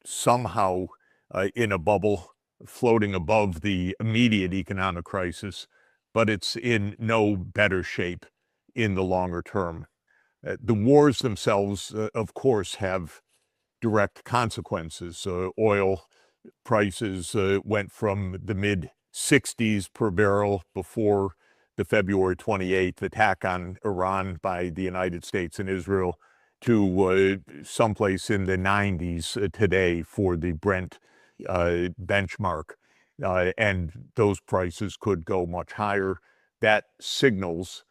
somehow in a bubble floating above the immediate economic crisis, but it's in no better shape in the longer term. The wars themselves, of course, have direct consequences. Oil prices went from the mid 60s per barrel before the February 28th attack on Iran by the United States and Israel to someplace in the 90s today for the Brent benchmark. And those prices could go much higher. That signals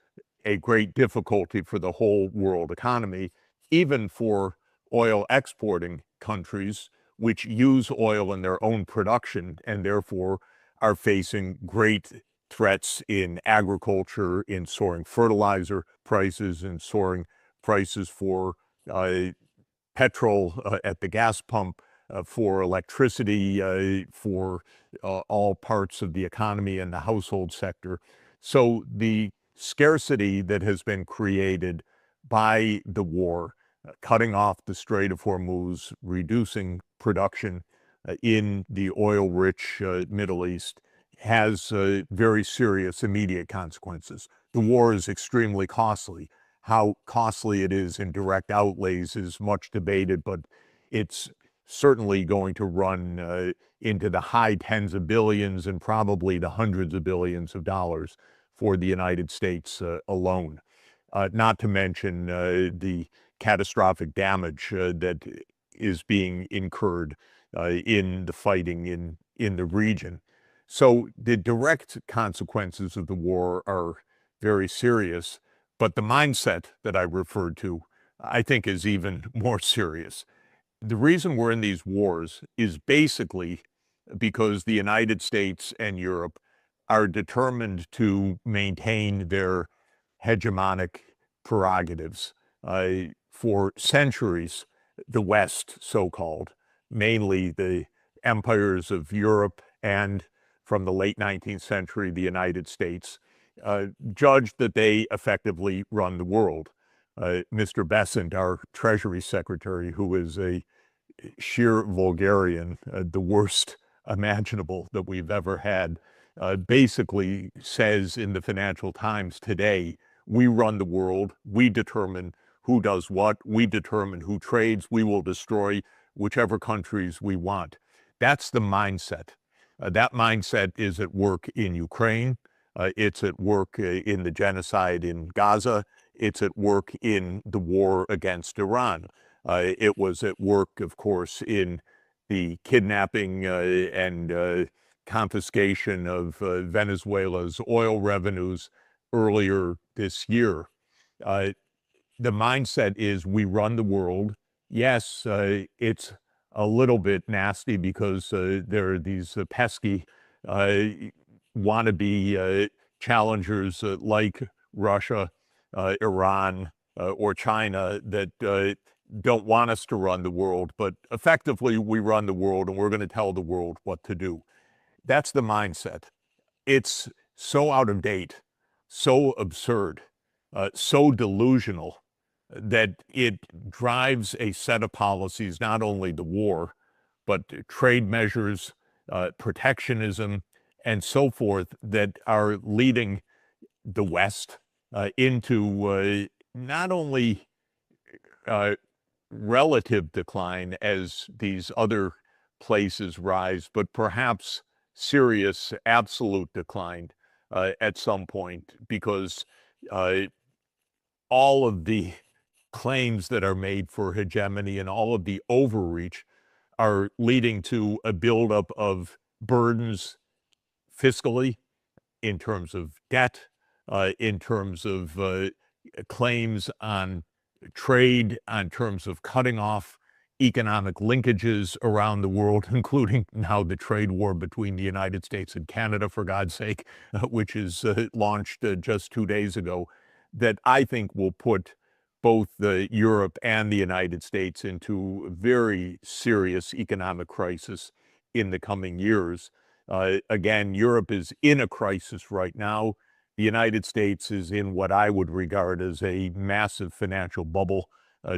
a great difficulty for the whole world economy, even for oil exporting countries, which use oil in their own production and therefore are facing great threats in agriculture, in soaring fertilizer prices, in soaring prices for petrol at the gas pump, for electricity, for all parts of the economy and the household sector. So the scarcity that has been created by the war, cutting off the Strait of Hormuz, reducing production in the oil-rich Middle East, has very serious immediate consequences. The war is extremely costly. How costly it is in direct outlays is much debated, but it's certainly going to run into the high tens of billions and probably the hundreds of billions of dollars for the United States alone. Not to mention the catastrophic damage that is being incurred in the fighting in the region. So the direct consequences of the war are very serious, but the mindset that I referred to, I think, is even more serious. The reason we're in these wars is basically because the United States and Europe are determined to maintain their hegemonic prerogatives. For centuries, the West, so-called, mainly the empires of Europe and from the late 19th century, the United States, judged that they effectively run the world. Mr. Bessent, our Treasury Secretary, who is a sheer vulgarian, the worst imaginable that we've ever had, basically says in the Financial Times today, we run the world, we determine who does what, we determine who trades, we will destroy whichever countries we want. That's the mindset. That mindset is at work in Ukraine. It's at work in the genocide in Gaza. It's at work in the war against Iran. It was at work, of course, in the kidnapping and confiscation of Venezuela's oil revenues earlier this year. The mindset is we run the world. Yes, it's a little bit nasty because there are these pesky wannabe challengers like Russia, Iran, or China that don't want us to run the world, but effectively we run the world and we're going to tell the world what to do. That's the mindset. It's so out of date, so absurd, so delusional that it drives a set of policies, not only the war, but trade measures, protectionism, and so forth that are leading the West into not only relative decline as these other places rise, but perhaps serious absolute decline at some point, because all of the claims that are made for hegemony and all of the overreach are leading to a buildup of burdens fiscally, in terms of debt, in terms of claims on trade, in terms of cutting off economic linkages around the world, including now the trade war between the United States and Canada, for God's sake, which is launched just 2 days ago, that I think will put both Europe and the United States into a very serious economic crisis in the coming years. Again, Europe is in a crisis right now. The United States is in what I would regard as a massive financial bubble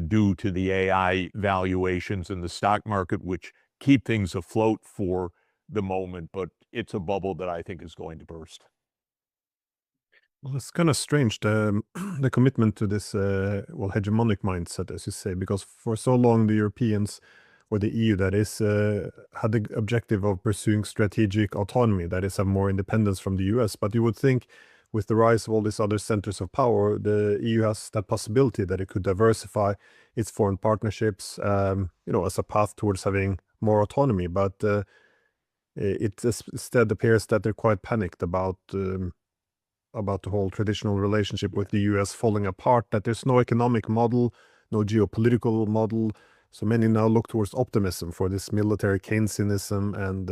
due to the AI valuations in the stock market, which keep things afloat for the moment, but it's a bubble that I think is going to burst. Well, it's kind of strange the commitment to this hegemonic mindset, as you say, because for so long the Europeans or the EU that is had the objective of pursuing strategic autonomy, that is, have more independence from the US. But you would think, with the rise of all these other centers of power, the EU has that possibility that it could diversify its foreign partnerships, as a path towards having more autonomy. But instead appears that they're quite panicked about the whole traditional relationship with the US falling apart, that there's no economic model, no geopolitical model. So many now look towards optimism for this military Keynesianism, and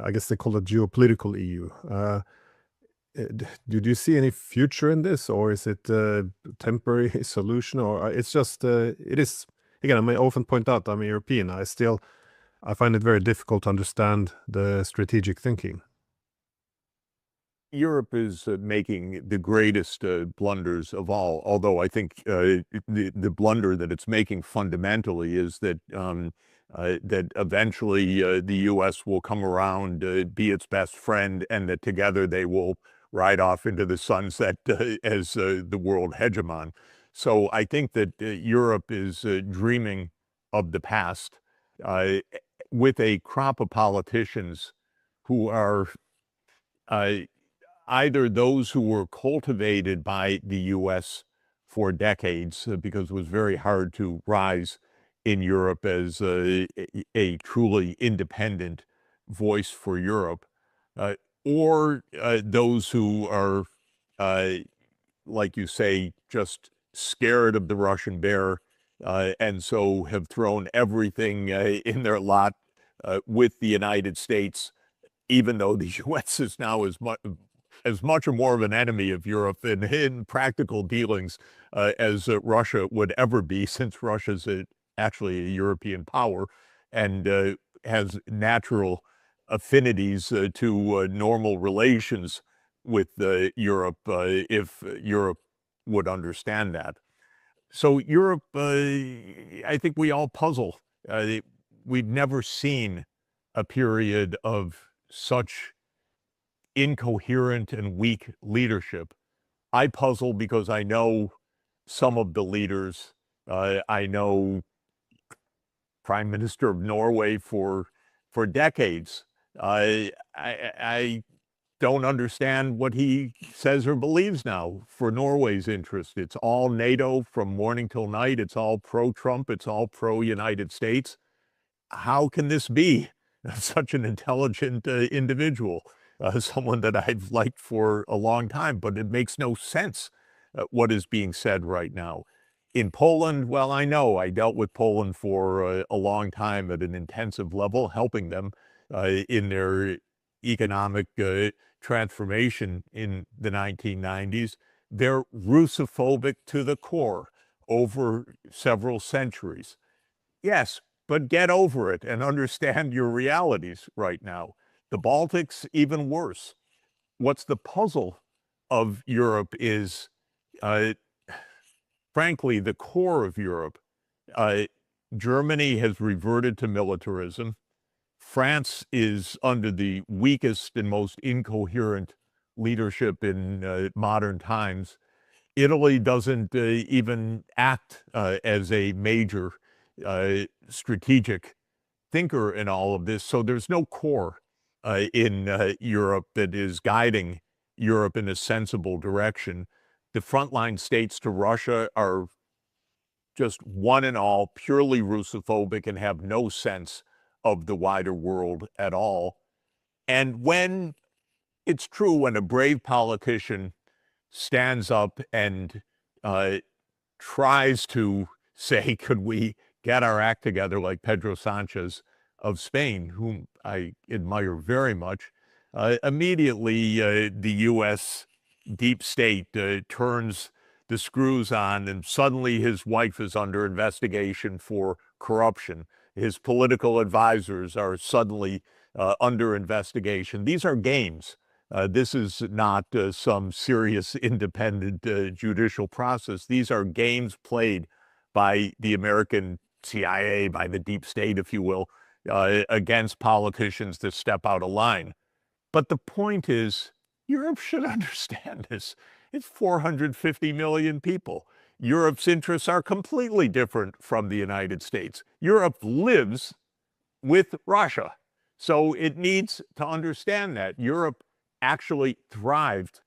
I guess they call it geopolitical EU. Do you see any future in this, or is it a temporary solution, or it's just, it is, again, I may often point out I'm a European. I find it very difficult to understand the strategic thinking. Europe is making the greatest blunders of all, although I think the blunder that it's making fundamentally is that that eventually the U.S. will come around, be its best friend, and that together they will ride off into the sunset as the world hegemon. So I think that Europe is dreaming of the past uh, with a crop of politicians who are uh, either those who were cultivated by the U.S. for decades, because it was very hard to rise in Europe as a truly independent voice for Europe, uh, or those who are, uh, like you say, just scared of the Russian bear, and so have thrown everything in their lot with the United States, even though the U.S. is now as much or more of an enemy of Europe in practical dealings as Russia would ever be, since Russia's actually a European power and has natural affinities to normal relations with Europe, if Europe would understand that. So Europe, I think we all puzzle. We've never seen a period of such incoherent and weak leadership. I puzzle because I know some of the leaders. I know Prime Minister of Norway for decades. I don't understand what he says or believes now for Norway's interest. It's all NATO from morning till night. It's all pro-Trump. It's all pro-United States. How can this be? Such an intelligent individual, someone that I've liked for a long time, but it makes no sense what is being said right now. In Poland, well, I know I dealt with Poland for a long time at an intensive level, helping them in their economic transformation in the 1990s. They're Russophobic to the core over several centuries. Yes, but get over it and understand your realities right now. The Baltics, even worse. What's the puzzle of Europe is, uh, frankly, the core of Europe. Uh, Germany has reverted to militarism. France is under the weakest and most incoherent leadership in modern times. Italy doesn't even act as a major strategic thinker in all of this. So there's no core in Europe that is guiding Europe in a sensible direction. The frontline states to Russia are just one and all purely Russophobic and have no sense of the wider world at all. And when it's true, when a brave politician stands up and uh, tries to say, could we get our act together, like Pedro Sanchez of Spain, whom I admire very much, immediately the U.S. deep state turns the screws on, and suddenly his wife is under investigation for corruption. His political advisors are suddenly under investigation. These are games. This is not some serious independent judicial process. These are games played by the American CIA, by the deep state, if you will, against politicians that step out of line. But the point is, Europe should understand this. It's 450 million people. Europe's interests are completely different from the United States. Europe lives with Russia. So it needs to understand that. Europe actually thrived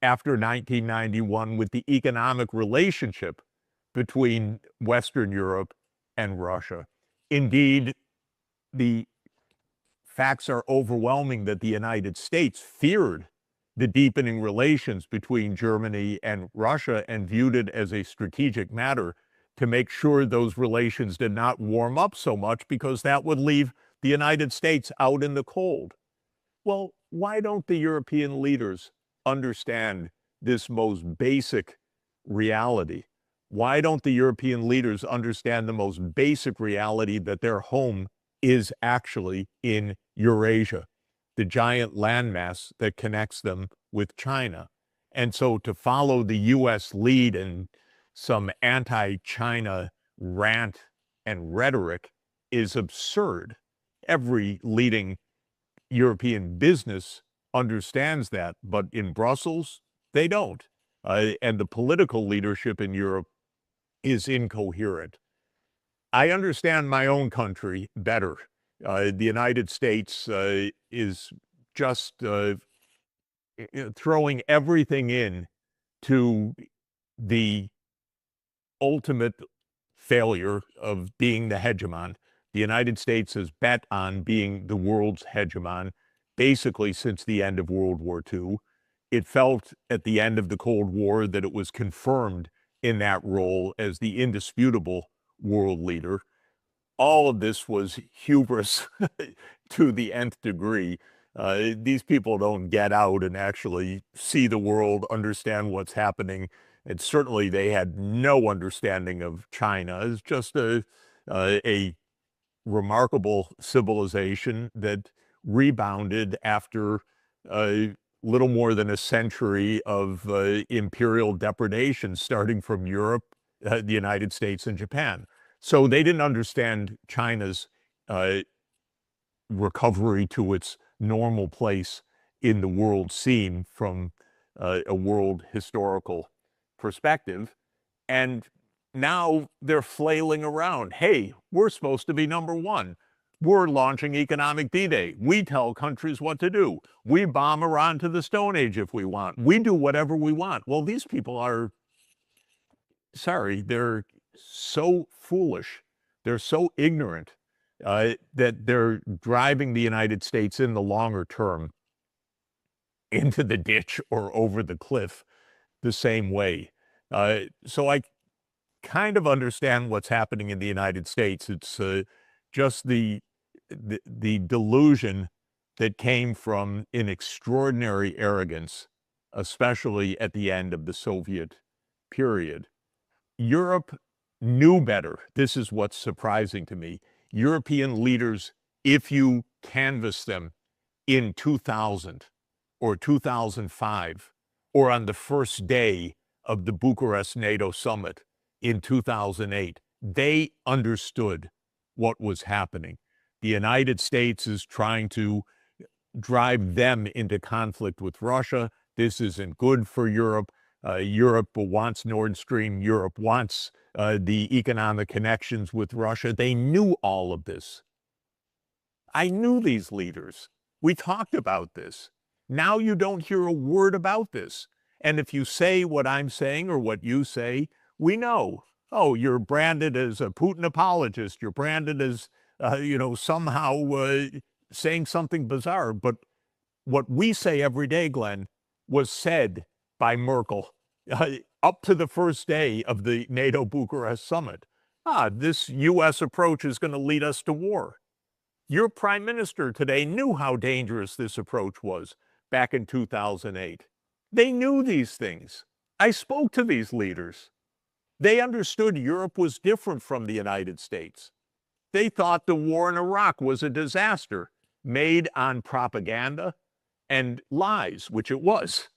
after 1991 with the economic relationship between Western Europe and Russia. Indeed, the facts are overwhelming that the United States feared the deepening relations between Germany and Russia and viewed it as a strategic matter to make sure those relations did not warm up so much, because that would leave the United States out in the cold. Well, why don't the European leaders understand this most basic reality? Why don't the European leaders understand the most basic reality that their home is actually in Eurasia, the giant landmass that connects them with China? And so to follow the US lead in some anti-China rant and rhetoric is absurd. Every leading European business understands that, but in Brussels, they don't. And the political leadership in Europe is incoherent. I understand my own country better. The United States is just throwing everything in to the ultimate failure of being the hegemon. The United States has bet on being the world's hegemon basically since the end of World War II. It felt at the end of the Cold War that it was confirmed in that role as the indisputable world leader. All of this was hubris to the nth degree. These people don't get out and actually see the world, understand what's happening. And certainly they had no understanding of China. It's just a remarkable civilization that rebounded after a little more than a century of imperial depredation, starting from Europe, the United States, and Japan. So they didn't understand China's recovery to its normal place in the world scene from a world historical perspective. And now they're flailing around. Hey, we're supposed to be number one. We're launching economic D-Day. We tell countries what to do. We bomb Iran to the Stone Age if we want. We do whatever we want. Well, these people are, sorry, they're so foolish. They're so ignorant that they're driving the United States in the longer term into the ditch or over the cliff the same way. So I kind of understand what's happening in the United States. It's just the delusion that came from an extraordinary arrogance, especially at the end of the Soviet period. Europe knew better. This is what's surprising to me. European leaders, if you canvass them in 2000 or 2005, or on the first day of the Bucharest NATO summit in 2008, they understood what was happening. The United States is trying to drive them into conflict with Russia. This isn't good for Europe. Europe wants Nord Stream. Europe wants the economic connections with Russia. They knew all of this. I knew these leaders. We talked about this. Now you don't hear a word about this. And if you say what I'm saying or what you say, we know. Oh, you're branded as a Putin apologist. You're branded as, somehow saying something bizarre. But what we say every day, Glenn, was said by Merkel up to the first day of the NATO Bucharest summit. This U.S. approach is going to lead us to war. Your prime minister today knew how dangerous this approach was back in 2008. They knew these things. I spoke to these leaders. They understood Europe was different from the United States. They thought the war in Iraq was a disaster made on propaganda and lies, which it was.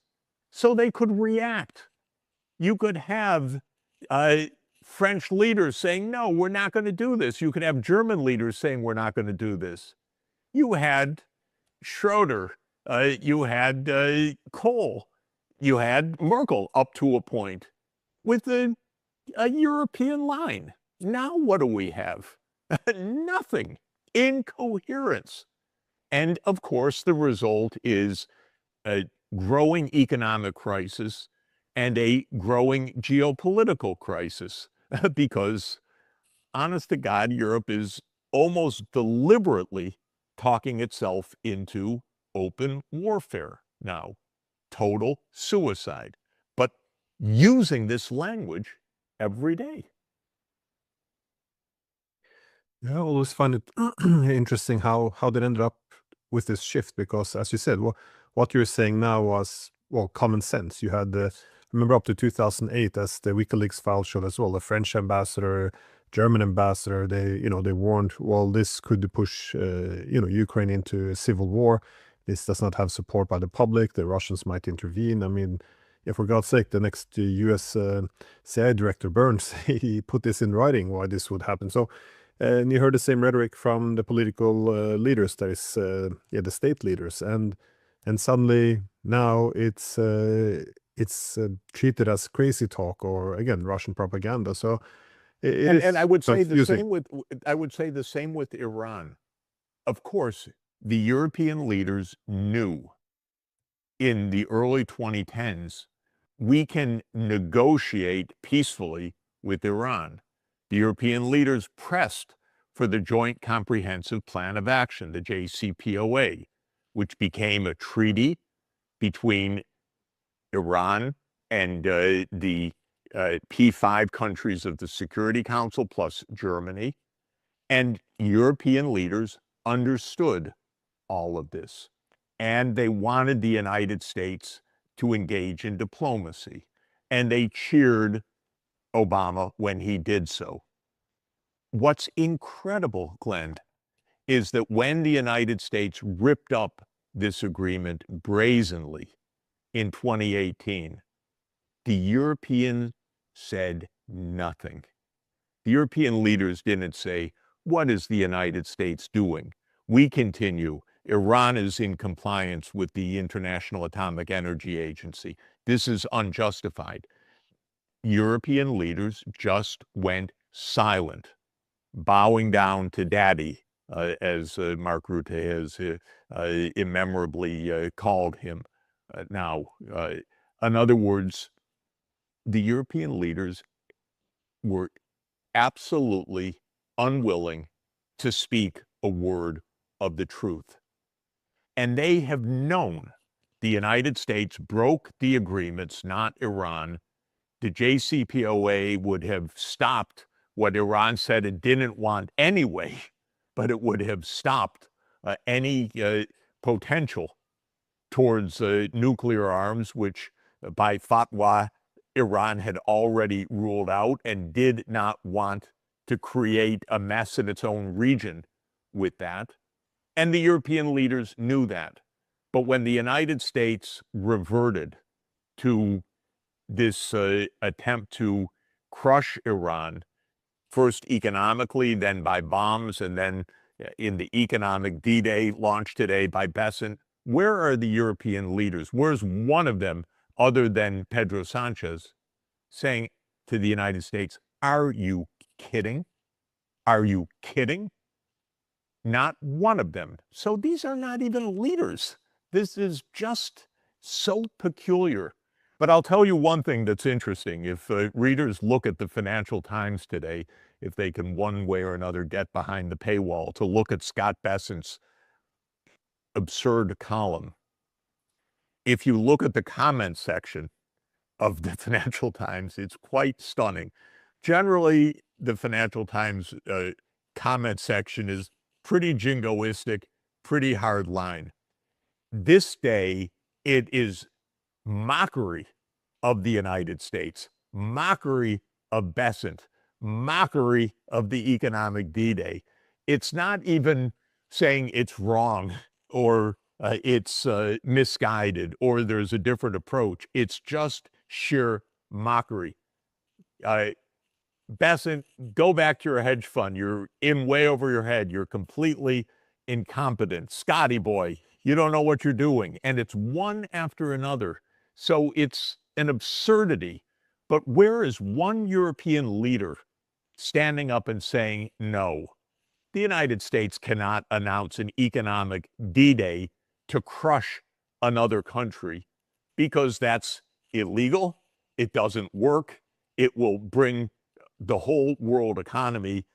So they could react. You could have French leaders saying, no, we're not going to do this. You could have German leaders saying, we're not going to do this. You had Schroeder, you had Kohl, you had Merkel up to a point with a European line. Now what do we have? Nothing. Incoherence. And of course, the result is a growing economic crisis and a growing geopolitical crisis because, honest to God, Europe is almost deliberately talking itself into open warfare now, total suicide, but using this language every day. Yeah, I always find it interesting how they ended up with this shift because, as you said, what you're saying now was, well, common sense. You had the, remember up to 2008, as the WikiLeaks file showed as well, the French ambassador, German ambassador, they warned, well, this could push Ukraine into a civil war. This does not have support by the public. The Russians might intervene. I mean, yeah, for God's sake, the next U.S. CIA director Burns, he put this in writing why this would happen. So. And you heard the same rhetoric from the political leaders, that is, the state leaders, and suddenly now it's treated as crazy talk or again Russian propaganda. So it And is I would say the confusing. same with Iran. Of course, the European leaders knew in the early 2010s we can negotiate peacefully with Iran. The European leaders pressed for the Joint Comprehensive Plan of Action, the JCPOA, which became a treaty between Iran and the P5 countries of the Security Council plus Germany. And European leaders understood all of this. And they wanted the United States to engage in diplomacy. And they cheered Obama when he did so. What's incredible, Glenn, is that when the United States ripped up this agreement brazenly in 2018, the Europeans said nothing. The European leaders didn't say, what is the United States doing? We continue. Iran is in compliance with the International Atomic Energy Agency. This is unjustified. European leaders just went silent, bowing down to daddy, as Mark Rutte has immemorably called him now. In other words, the European leaders were absolutely unwilling to speak a word of the truth. And they have known the United States broke the agreements, not Iran. The JCPOA would have stopped what Iran said it didn't want anyway, but it would have stopped any potential towards nuclear arms, which by fatwa, Iran had already ruled out and did not want to create a mess in its own region with that. And the European leaders knew that. But when the United States reverted to this attempt to crush Iran, first economically, then by bombs, and then in the economic D-Day launched today by Bessent, where are the European leaders? Where's one of them, other than Pedro Sanchez, saying to the United States, are you kidding? Are you kidding? Not one of them. So these are not even leaders. This is just so peculiar. But I'll tell you one thing that's interesting. If readers look at the Financial Times today, if they can one way or another get behind the paywall to look at Scott Bessent's absurd column, if you look at the comment section of the Financial Times, it's quite stunning. Generally, the Financial Times comment section is pretty jingoistic, pretty hard line. This day, it is mockery of the United States, mockery of Bessent, mockery of the economic D-Day. It's not even saying it's wrong or it's misguided or there's a different approach. It's just sheer mockery. Bessent, go back to your hedge fund. You're in way over your head. You're completely incompetent. Scotty boy, you don't know what you're doing. And it's one after another. So it's an absurdity. But where is one European leader standing up and saying, no, the United States cannot announce an economic D-Day to crush another country because that's illegal. It doesn't work. It will bring the whole world economy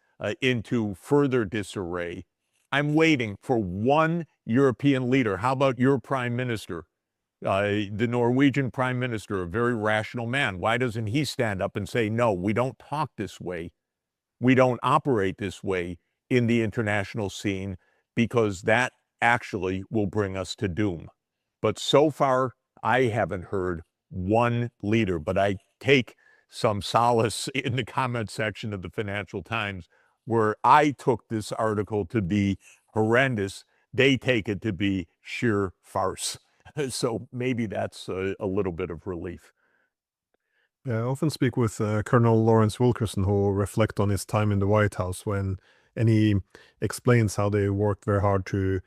into further disarray. I'm waiting for one European leader. How about your prime minister? The Norwegian prime minister, a very rational man. Why doesn't he stand up and say, no, we don't talk this way? We don't operate this way in the international scene because that actually will bring us to doom. But so far, I haven't heard one leader, but I take some solace in the comment section of the Financial Times where I took this article to be horrendous. They take it to be sheer farce. So maybe that's a little bit of relief. Yeah, I often speak with Colonel Lawrence Wilkerson, who reflect on his time in the White House and he explains how they worked very hard to,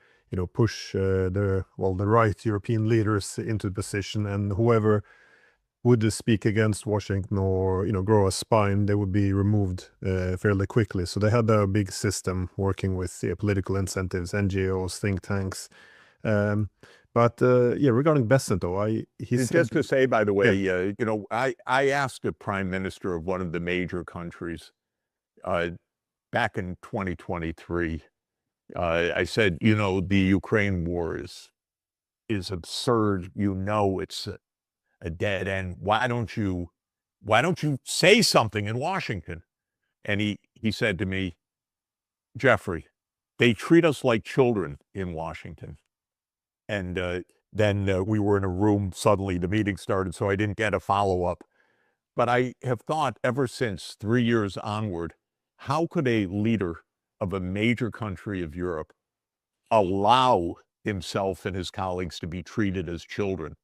push the right European leaders into position, and whoever would speak against Washington or grow a spine, they would be removed fairly quickly. So they had a big system working with political incentives, NGOs, think tanks. But yeah, regarding Bessent, though, he said, Just to say, by the way, yeah, I asked a prime minister of one of the major countries back in 2023. I said, the Ukraine war is absurd. It's a dead end. Why don't you say something in Washington? And he said to me, Jeffrey, they treat us like children in Washington. And then we were in a room. Suddenly the meeting started, so I didn't get a follow-up. But I have thought ever since, 3 years onward, how could a leader of a major country of Europe allow himself and his colleagues to be treated as children?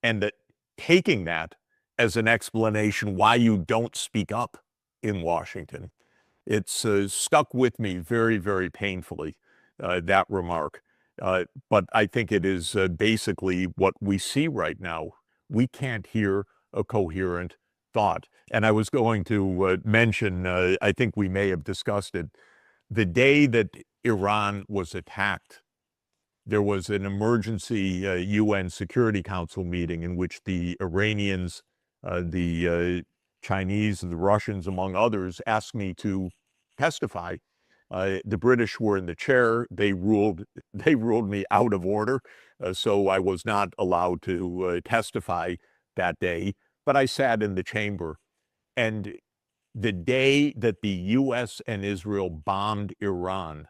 And that taking that as an explanation why you don't speak up in Washington, it's stuck with me very, very painfully, that remark. But I think it is basically what we see right now. We can't hear a coherent thought. And I was going to mention, I think we may have discussed it, the day that Iran was attacked, there was an emergency UN Security Council meeting in which the Iranians, the Chinese, and the Russians, among others, asked me to testify. The British were in the chair. They ruled me out of order, so I was not allowed to testify that day. But I sat in the chamber, and the day that the U.S. and Israel bombed Iran,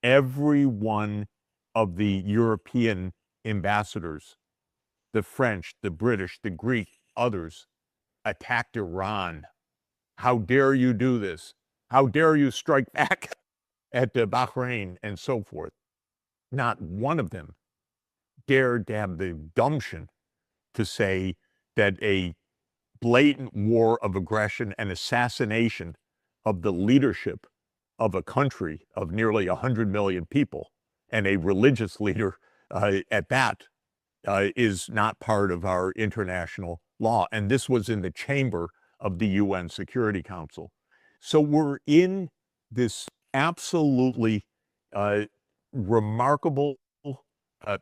every one of the European ambassadors, the French, the British, the Greek, others, attacked Iran. How dare you do this? How dare you strike back at Bahrain and so forth? Not one of them dared to have the gumption to say that a blatant war of aggression and assassination of the leadership of a country of nearly 100 million people, and a religious leader at that, is not part of our international law. And this was in the chamber of the UN Security Council. So we're in this absolutely remarkable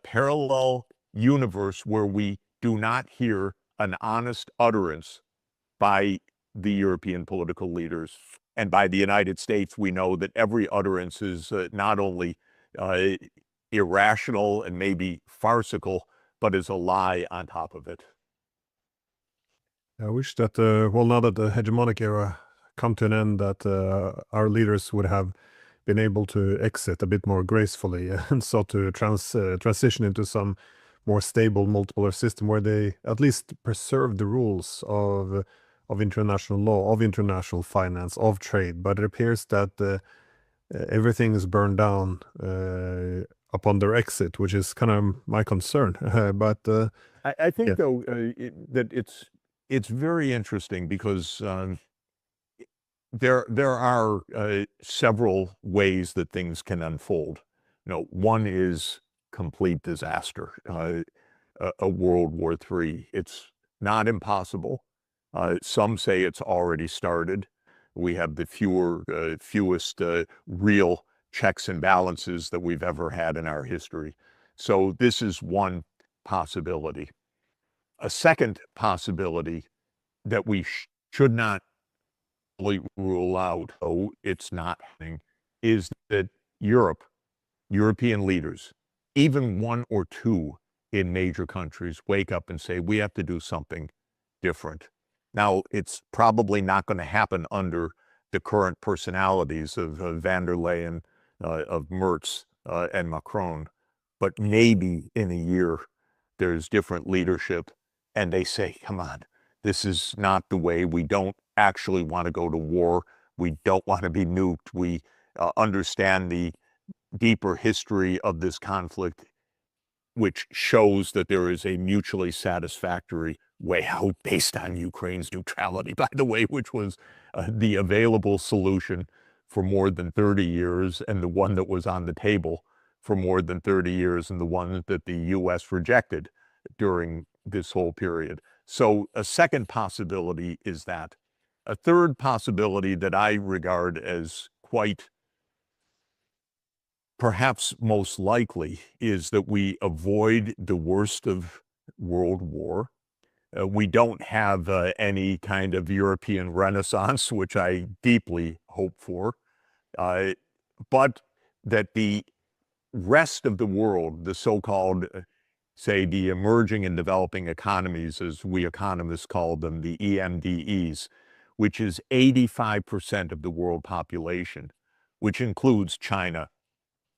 parallel universe where we do not hear an honest utterance by the European political leaders. And by the United States, we know that every utterance is not only irrational and maybe farcical, but is a lie on top of it. I wish that, now that the hegemonic era come to an end, that our leaders would have been able to exit a bit more gracefully and so to transition into some more stable multipolar system where they at least preserve the rules of international law, of international finance, of trade. But it appears that everything is burned down upon their exit, which is kind of my concern. But I think, yeah. though, that it's very interesting because there are several ways that things can unfold. One is complete disaster, a World War III. It's not impossible. Some say it's already started. We have the fewest real checks and balances that we've ever had in our history. So this is one possibility. A second possibility that we should not rule out, oh, it's not happening, is that European leaders, even one or two in major countries, wake up and say, we have to do something different. Now, it's probably not going to happen under the current personalities of van der Leyen, of Merz, and Macron, but maybe in a year there's different leadership and they say, come on, this is not the way. We don't actually want to go to war. We don't want to be nuked. We understand the deeper history of this conflict, which shows that there is a mutually satisfactory way out based on Ukraine's neutrality, by the way, which was the available solution for more than 30 years and the one that was on the table for more than 30 years and the one that the U.S. rejected during this whole period. So a second possibility is that. A third possibility that I regard as quite perhaps most likely is that we avoid the worst of World War. We don't have any kind of European Renaissance, which I deeply hope for, but that the rest of the world, the so-called, say, the emerging and developing economies, as we economists call them, the EMDEs, which is 85% of the world population, which includes China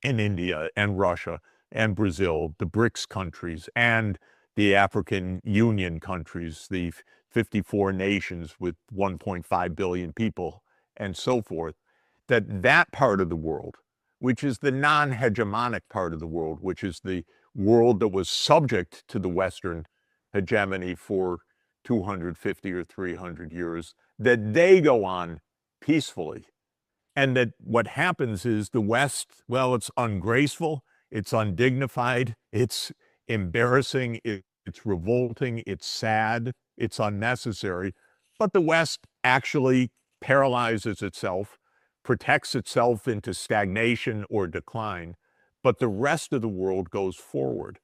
and India and Russia and Brazil, the BRICS countries, and the African Union countries, the 54 nations with 1.5 billion people, and so forth, that part of the world, which is the non-hegemonic part of the world, which is the world that was subject to the Western hegemony for 250 or 300 years, that they go on peacefully. And that what happens is the West, well, it's ungraceful, it's undignified, it's embarrassing, it's revolting, it's sad, it's unnecessary. But the West actually paralyzes itself, protects itself into stagnation or decline, but the rest of the world goes forward.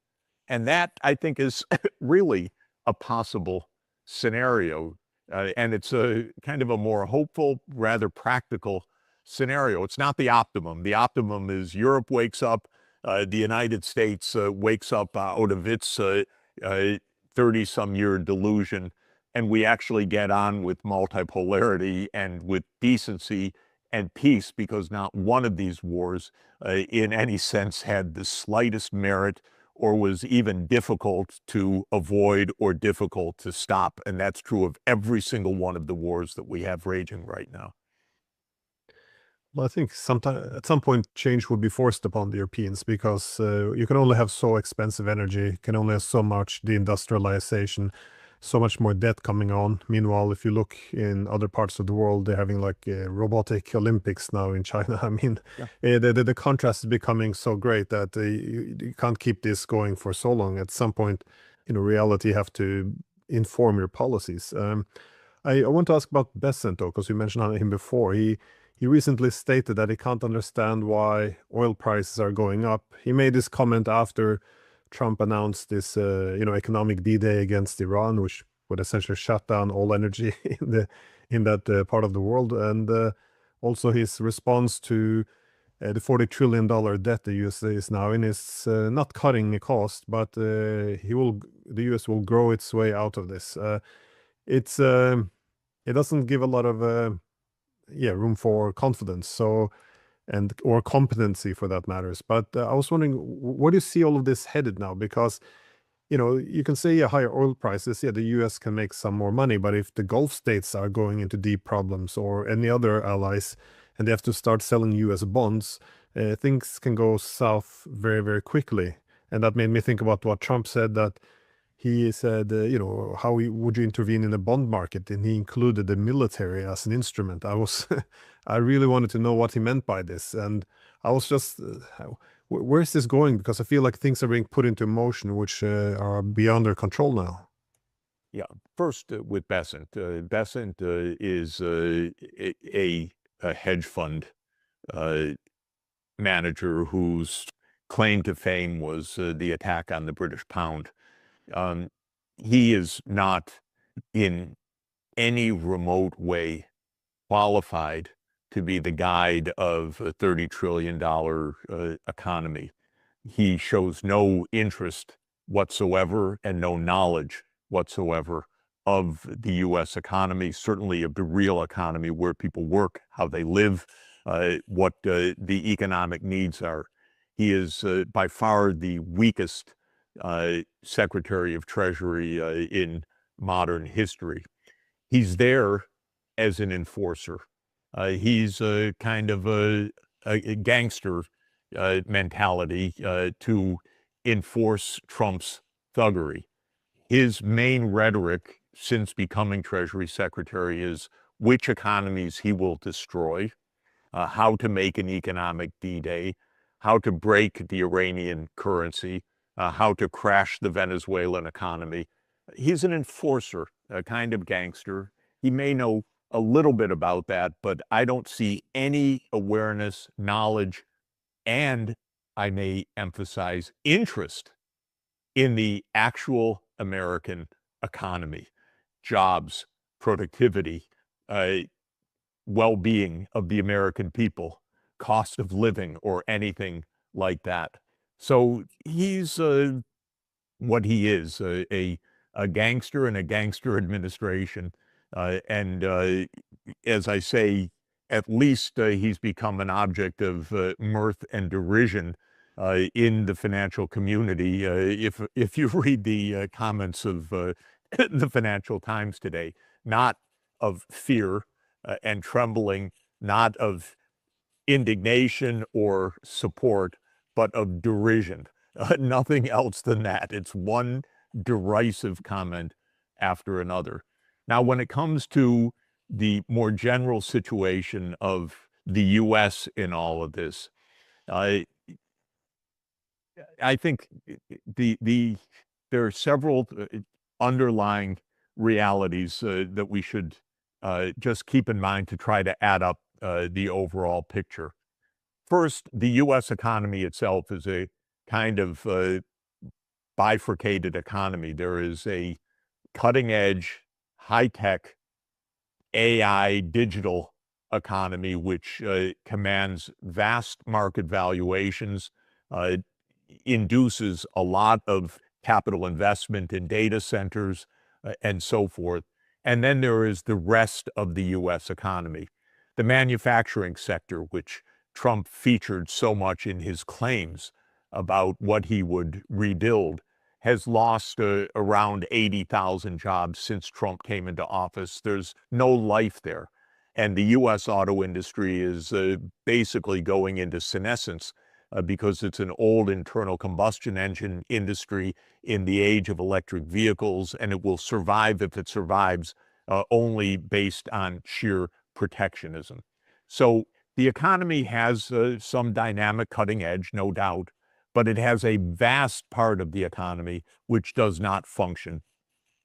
And that, I think, is really a possible scenario. And it's a kind of a more hopeful, rather practical scenario. It's not the optimum. The optimum is Europe wakes up, the United States wakes up out of its 30-some year delusion, and we actually get on with multipolarity and with decency and peace, because not one of these wars in any sense had the slightest merit or was even difficult to avoid or difficult to stop. And that's true of every single one of the wars that we have raging right now. Well, I think at some point change would be forced upon the Europeans, because you can only have so expensive energy, can only have so much deindustrialization, so much more debt coming on. Meanwhile, if you look in other parts of the world, they're having like robotic Olympics now in China. I mean, the contrast is becoming so great that you can't keep this going for so long. At some point, reality have to inform your policies. I want to ask about Bessent, though, because you mentioned him before. He recently stated that he can't understand why oil prices are going up. He made this comment after Trump announced this, economic D-Day against Iran, which would essentially shut down all energy in that part of the world, and also his response to the $40 trillion debt the U.S. is now in is not cutting the cost, but the U.S. will grow its way out of this. It doesn't give a lot of room for confidence, or competency for that matters. But I was wondering, where do you see all of this headed now? Because you can say higher oil prices, the U.S. can make some more money, but if the Gulf states are going into deep problems, or any other allies, and they have to start selling U.S. bonds, things can go south very, very quickly. And that made me think about what Trump said, that he said, how would you intervene in the bond market? And he included the military as an instrument. I really wanted to know what he meant by this. And I was just, where's this going? Because I feel like things are being put into motion, which are beyond their control now. Yeah. First, with Bessent. Bessent is a hedge fund manager whose claim to fame was the attack on the British pound. He is not in any remote way qualified to be the guide of a $30 trillion economy. He shows no interest whatsoever and no knowledge whatsoever of the U.S. economy, certainly of the real economy, where people work, how they live, what the economic needs are. He is by far the weakest Secretary of Treasury in modern history. He's there as an enforcer. He's kind of a gangster mentality to enforce Trump's thuggery. His main rhetoric since becoming Treasury Secretary is which economies he will destroy, how to make an economic D-Day, how to break the Iranian currency, how to crash the Venezuelan economy. He's an enforcer, a kind of gangster. He may know a little bit about that, but I don't see any awareness, knowledge, and I may emphasize interest in the actual American economy, jobs, productivity, well-being of the American people, cost of living, or anything like that. So he's what he is, a gangster in a gangster administration. And as I say, at least he's become an object of mirth and derision in the financial community. If you read the comments of the Financial Times today, not of fear and trembling, not of indignation or support, but of derision. Nothing else than that. It's one derisive comment after another. Now, when it comes to the more general situation of the U.S. in all of this, I think there are several underlying realities that we should just keep in mind to try to add up the overall picture. First, the U.S. economy itself is a kind of bifurcated economy. There is a cutting-edge, high-tech, AI digital economy, which commands vast market valuations, uh, induces a lot of capital investment in data centers, and so forth. And then there is the rest of the U.S. economy, the manufacturing sector, which Trump featured so much in his claims about what he would rebuild, has lost around 80,000 jobs since Trump came into office. There's no life there. And the U.S. auto industry is basically going into senescence because it's an old internal combustion engine industry in the age of electric vehicles, and it will survive, if it survives, only based on sheer protectionism. So the economy has some dynamic cutting edge, no doubt, but it has a vast part of the economy which does not function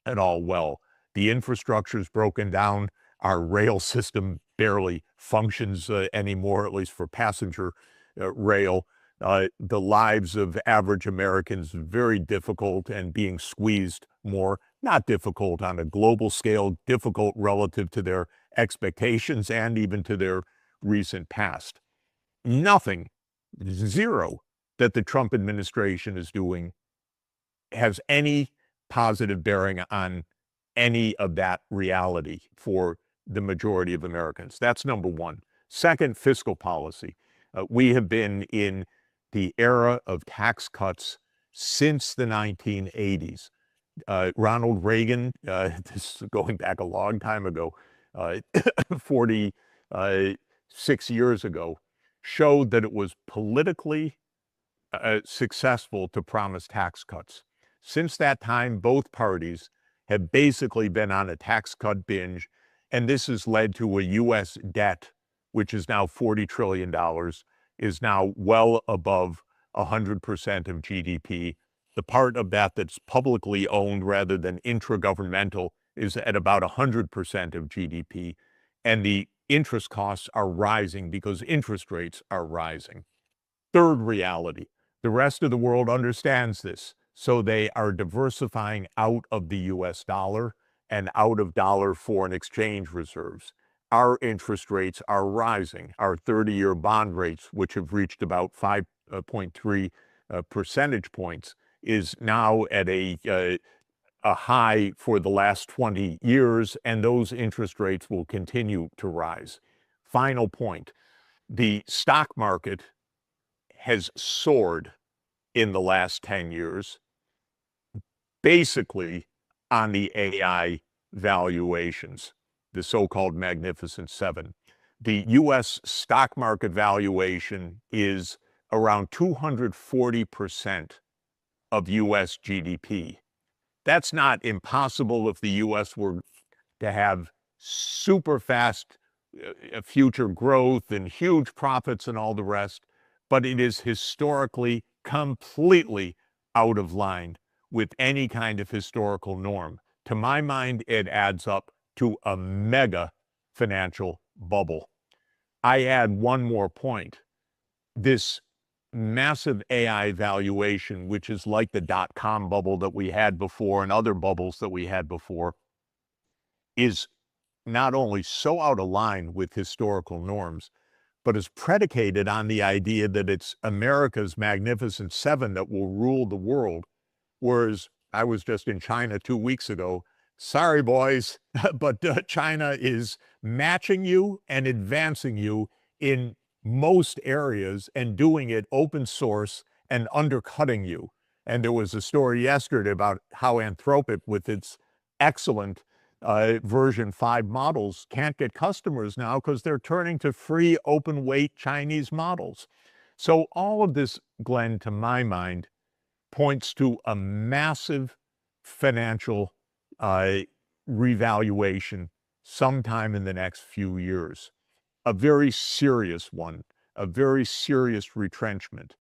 at all well. The infrastructure is broken down. Our rail system barely functions anymore, at least for passenger rail. The lives of average Americans very difficult and being squeezed more. Not difficult on a global scale, difficult relative to their expectations and even to their recent past. Nothing, zero, that the Trump administration is doing has any positive bearing on any of that reality for the majority of Americans. That's number one. Second, fiscal policy. We have been in the era of tax cuts since the 1980s. Ronald Reagan, this is going back a long time ago, 46 years ago, showed that it was politically successful to promise tax cuts. Since that time, both parties have basically been on a tax cut binge, and this has led to a U.S. debt, which is now $40 trillion, is now well above 100% of GDP. The part of that that's publicly owned rather than intragovernmental is at about 100% of GDP, and the interest costs are rising because interest rates are rising. Third reality, the rest of the world understands this, so they are diversifying out of the US dollar and out of dollar foreign exchange reserves. Our interest rates are rising. Our 30-year bond rates, which have reached about 5.3 percentage points, is now at a high for the last 20 years, and those interest rates will continue to rise. Final point, the stock market has soared in the last 10 years, basically on the AI valuations, the so-called Magnificent Seven. The US stock market valuation is around 240% of US GDP. That's not impossible if the US were to have super fast future growth and huge profits and all the rest, but it is historically completely out of line with any kind of historical norm. To my mind, it adds up to a mega financial bubble. I add one more point. This massive AI valuation, which is like the dot-com bubble that we had before and other bubbles that we had before, is not only so out of line with historical norms, but is predicated on the idea that it's America's Magnificent Seven that will rule the world. Whereas I was just in China 2 weeks ago. Sorry, boys, but China is matching you and advancing you in most areas and doing it open source and undercutting you. And there was a story yesterday about how Anthropic, with its excellent version 5 models, can't get customers now because they're turning to free open weight Chinese models. So all of this, Glenn, to my mind, points to a massive financial revaluation sometime in the next few years. A very serious one, a very serious retrenchment.